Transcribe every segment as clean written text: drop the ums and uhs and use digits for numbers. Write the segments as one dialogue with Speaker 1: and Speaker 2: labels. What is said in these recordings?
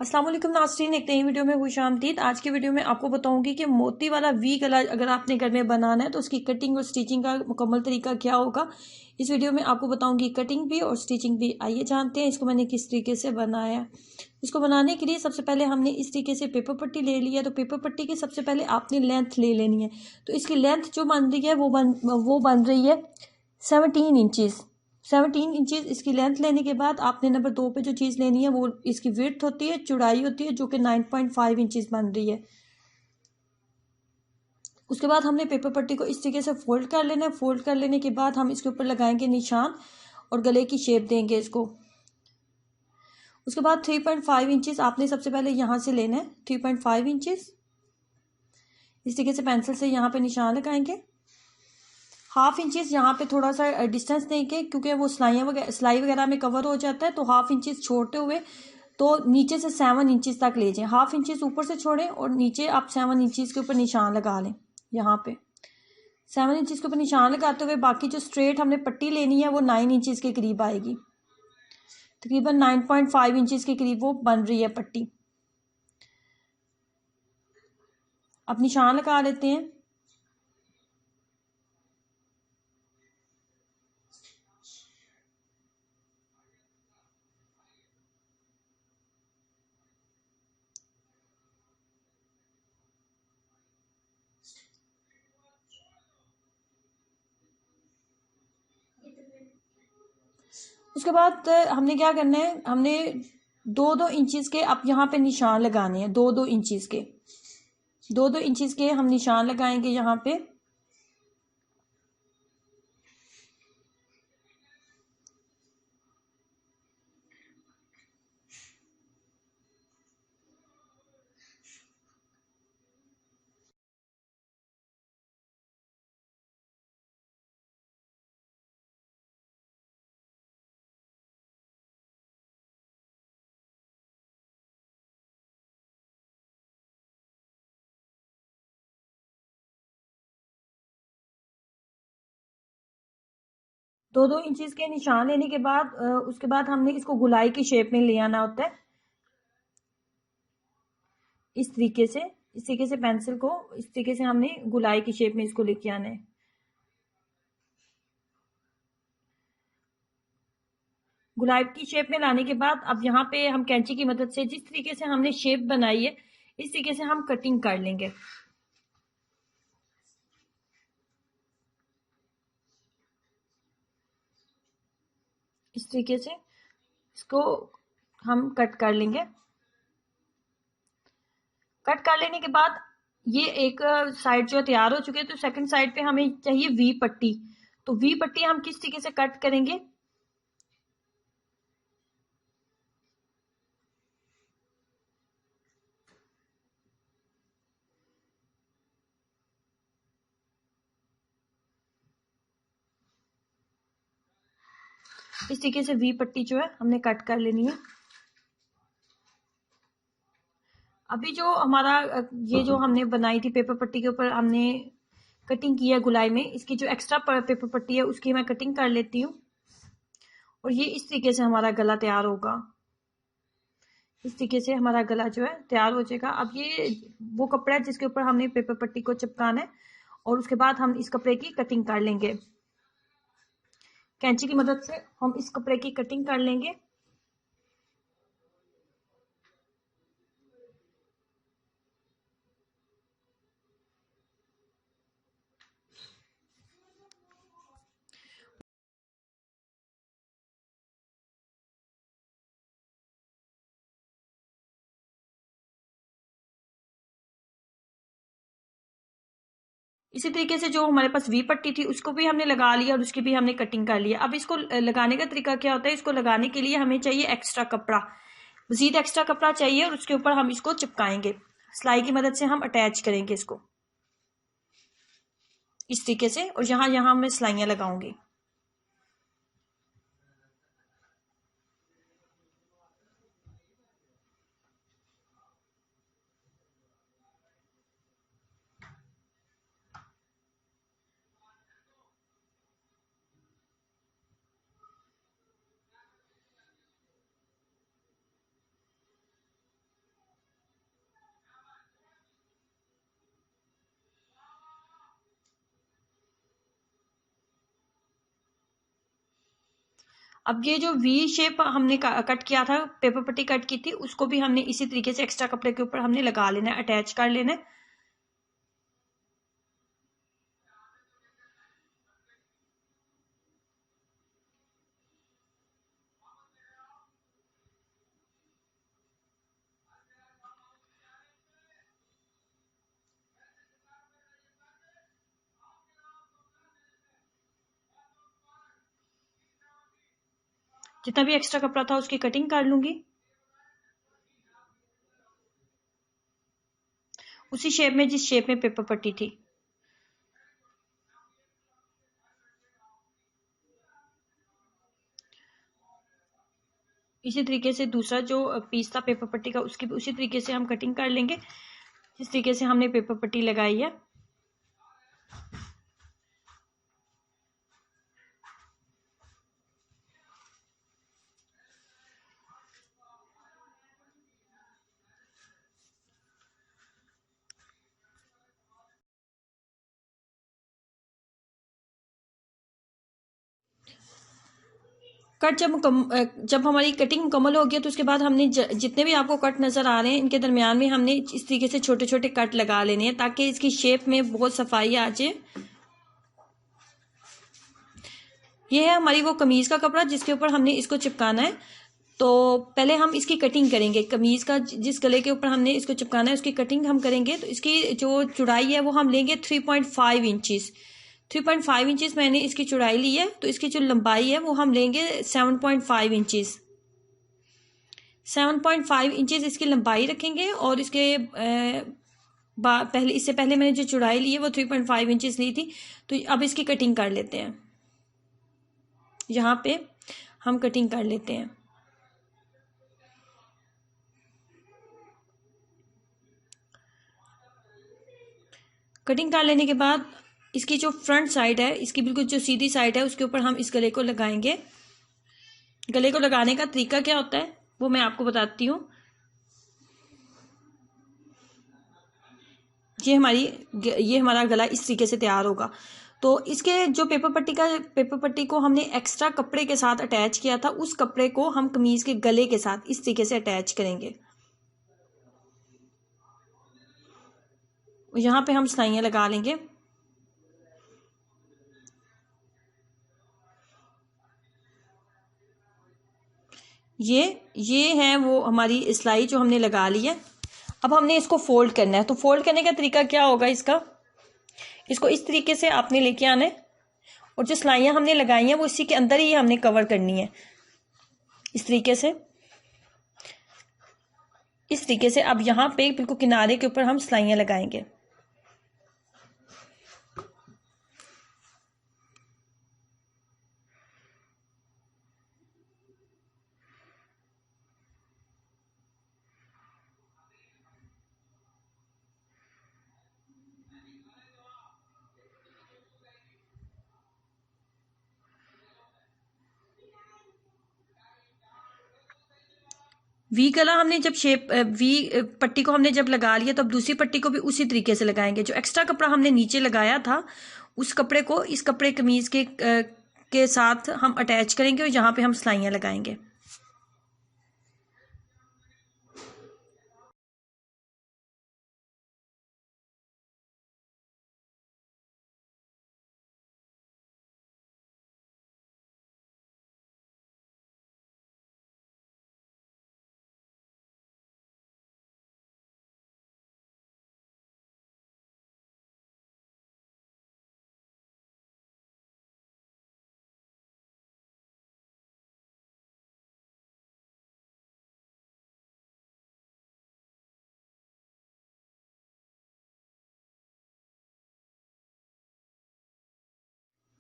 Speaker 1: अस्सलाम वालेकुम नाज़रीन, एक नई वीडियो में खुशामदीद। आज की वीडियो में आपको बताऊंगी कि मोती वाला वी गला अगर आपने घर में बनाना है तो उसकी कटिंग और स्टिचिंग का मुकम्मल तरीका क्या होगा। इस वीडियो में आपको बताऊंगी कटिंग भी और स्टिचिंग भी। आइए जानते हैं इसको मैंने किस तरीके से बनाया है। इसको बनाने के लिए सबसे पहले हमने इस तरीके से पेपर पट्टी ले लिया। तो पेपर पट्टी की सबसे पहले आपने लेंथ ले लेनी है। तो इसकी लेंथ जो बन रही है वो बन रही है 17 इंचज़। 17 इंचज़ इसकी लेंथ लेने के बाद आपने नंबर 2 पे जो चीज़ लेनी है वो इसकी विड्थ होती है, चौड़ाई होती है, जो कि 9.5 इंचज़ बन रही है। उसके बाद हमने पेपर पट्टी को इस तरीके से फोल्ड कर लेना है। फोल्ड कर लेने के बाद हम इसके ऊपर लगाएंगे निशान और गले की शेप देंगे इसको। उसके बाद 3.5 इंचज़ आपने सबसे पहले यहाँ से लेना है। 3.5 इंचज़ इस तरीके से पेंसिल से यहाँ पे निशान लगाएंगे। 1/2 इंचज़ यहाँ पे थोड़ा सा डिस्टेंस देंगे क्योंकि वो सिलाई वगैरह में कवर हो जाता है। तो 1/2 इंचज़ छोड़ते हुए तो नीचे से 7 इंचज़ तक ले जाएं। 1/2 इंचज़ ऊपर से छोड़ें और नीचे आप 7 इंचज़ के ऊपर निशान लगा लें। यहाँ पे 7 इंचज़ के ऊपर निशान लगाते हुए बाकी जो स्ट्रेट हमने पट्टी लेनी है वो 9 इंचज़ के करीब आएगी। तकरीबन 9.5 इंचज़ के करीब वो बन रही है पट्टी। अब निशान लगा लेते हैं। उसके बाद हमने क्या करना है, हमने 2-2 इंचज़ के अब यहाँ पे निशान लगाने हैं। 2-2 इंचज़ के 2-2 इंचज़ के हम निशान लगाएंगे यहाँ पे। दो दो इंचज़ के निशान लेने के बाद उसके बाद हमने इसको गुलाई की शेप में ले आना होता है। इस तरीके से पेंसिल को इस तरीके से हमने गुलाई की शेप में इसको लेके आना है। गुलाई की शेप में लाने के बाद अब यहाँ पे हम कैंची की मदद से जिस तरीके से हमने शेप बनाई है इस तरीके से हम कटिंग कर लेंगे। इस तरीके से इसको हम कट कर लेंगे। कट कर लेने के बाद ये एक साइड जो तैयार हो चुकी है तो सेकंड साइड पे हमें चाहिए वी पट्टी। तो वी पट्टी हम किस तरीके से कट करेंगे, इस तरीके से वी पट्टी जो है हमने कट कर लेनी है। अभी जो हमारा ये जो हमने बनाई थी पेपर पट्टी के ऊपर हमने कटिंग की है गुलाई में, इसकी जो एक्स्ट्रा पेपर पट्टी है उसकी मैं कटिंग कर लेती हूँ और ये इस तरीके से हमारा गला तैयार होगा। इस तरीके से हमारा गला जो है तैयार हो जाएगा। अब ये वो कपड़ा है जिसके ऊपर हमने पेपर पट्टी को चिपकाना है और उसके बाद हम इस कपड़े की कटिंग कर लेंगे। कैंची की मदद से हम इस कपड़े की कटिंग कर लेंगे। इसी तरीके से जो हमारे पास वी पट्टी थी उसको भी हमने लगा लिया और उसकी भी हमने कटिंग कर लिया। अब इसको लगाने का तरीका क्या होता है, इसको लगाने के लिए हमें चाहिए एक्स्ट्रा कपड़ा, मजीद एक्स्ट्रा कपड़ा चाहिए और उसके ऊपर हम इसको चिपकाएंगे। सिलाई की मदद से हम अटैच करेंगे इसको इस तरीके से और यहाँ यहाँ मैं सिलाइयाँ लगाऊंगी। अब ये जो वी शेप हमने कट किया था, पेपर पट्टी कट की थी, उसको भी हमने इसी तरीके से एक्स्ट्रा कपड़े के ऊपर हमने लगा लेना है, अटैच कर लेना है। जितना भी एक्स्ट्रा कपड़ा था उसकी कटिंग कर लूंगी उसी शेप में जिस शेप में पेपर पट्टी थी। इसी तरीके से दूसरा जो पीस था पेपर पट्टी का उसकी भी उसी तरीके से हम कटिंग कर लेंगे जिस तरीके से हमने पेपर पट्टी लगाई है। कट जब हमारी कटिंग मुकम्मल हो गई तो उसके बाद हमने जितने भी आपको कट नज़र आ रहे हैं इनके दरमियान में हमने इस तरीके से छोटे छोटे कट लगा लेने हैं ताकि इसकी शेप में बहुत सफाई आ जाए। ये है हमारी वो कमीज का कपड़ा जिसके ऊपर हमने इसको चिपकाना है। तो पहले हम इसकी कटिंग करेंगे, कमीज का जिस गले के ऊपर हमने इसको चिपकाना है उसकी कटिंग हम करेंगे। तो इसकी जो चौड़ाई है वो हम लेंगे 3.5 इंचेस। 3.5 इंचेस मैंने इसकी चौड़ाई ली है। तो इसकी जो लंबाई है वो हम लेंगे 7.5 इंचेस। 7.5 इंचेस इसकी लंबाई रखेंगे और इसके इससे पहले मैंने जो चौड़ाई ली है वो 3.5 इंचेस ली थी। तो अब इसकी कटिंग कर लेते हैं। यहाँ पे हम कटिंग कर लेते हैं। कटिंग कर लेने के बाद इसकी जो फ्रंट साइड है, इसकी बिल्कुल जो सीधी साइड है उसके ऊपर हम इस गले को लगाएंगे। गले को लगाने का तरीका क्या होता है वो मैं आपको बताती हूँ। ये हमारा गला इस तरीके से तैयार होगा। तो इसके जो पेपर पट्टी को हमने एक्स्ट्रा कपड़े के साथ अटैच किया था उस कपड़े को हम कमीज के गले के साथ इस तरीके से अटैच करेंगे। यहाँ पे हम सिलाइयाँ लगा लेंगे। ये है वो हमारी सिलाई जो हमने लगा ली है। अब हमने इसको फोल्ड करना है। तो फोल्ड करने का तरीका क्या होगा इसका, इसको इस तरीके से आपने लेके आना है और जो सिलाइयाँ हमने लगाई हैं वो इसी के अंदर ही हमने कवर करनी है। इस तरीके से अब यहाँ पे बिल्कुल किनारे के ऊपर हम सिलाइयाँ लगाएंगे। वी गला हमने जब वी पट्टी को हमने जब लगा लिया तो अब दूसरी पट्टी को भी उसी तरीके से लगाएंगे। जो एक्स्ट्रा कपड़ा हमने नीचे लगाया था उस कपड़े को इस कपड़े कमीज के साथ हम अटैच करेंगे और यहाँ पे हम सिलाइयाँ लगाएंगे।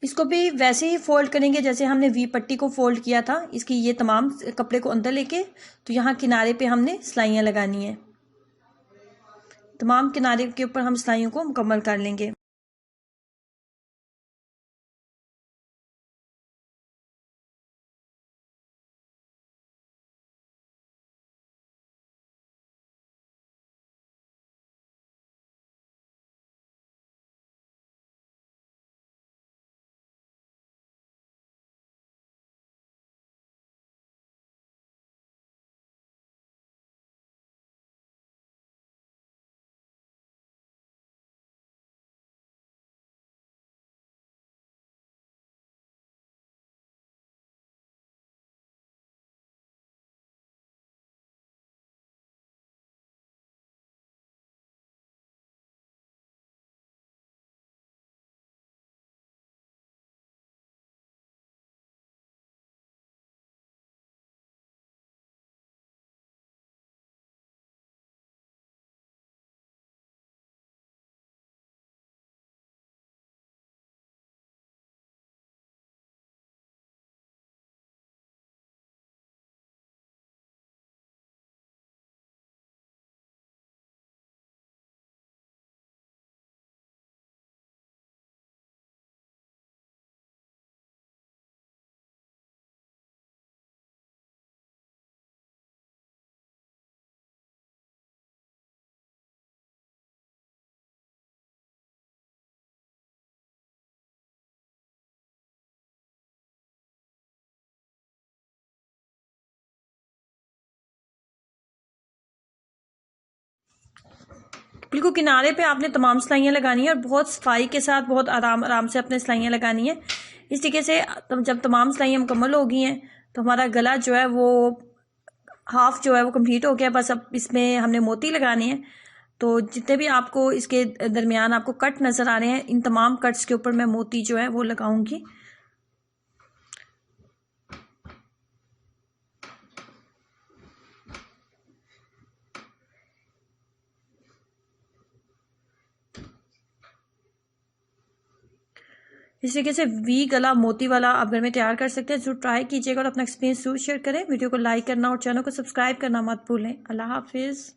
Speaker 1: इसको भी वैसे ही फोल्ड करेंगे जैसे हमने वी पट्टी को फोल्ड किया था। इसकी ये तमाम कपड़े को अंदर लेके तो यहाँ किनारे पे हमने सिलाइयाँ लगानी है। तमाम किनारे के ऊपर हम सिलाइयों को मुकम्मल कर लेंगे। बिल्कुल किनारे पे आपने तमाम सिलाइयाँ लगानी है और बहुत सफाई के साथ बहुत आराम आराम से अपने सिलाइयाँ लगानी है। इस तरीके से जब तमाम सिलाइयाँ मुकम्मल हो गई हैं तो हमारा गला जो है वो हाफ जो है वो कंप्लीट हो गया। बस अब इसमें हमने मोती लगाने हैं। तो जितने भी आपको इसके दरमियान आपको कट नज़र आ रहे हैं, इन तमाम कट्स के ऊपर मैं मोती जो है वो लगाऊंगी। इस तरीके से वी गला मोती वाला आप घर में तैयार कर सकते हैं। जरूर ट्राई कीजिएगा और अपना एक्सपीरियंस जरूर शेयर करें। वीडियो को लाइक करना और चैनल को सब्सक्राइब करना मत भूलें। अल्लाह हाफिज़।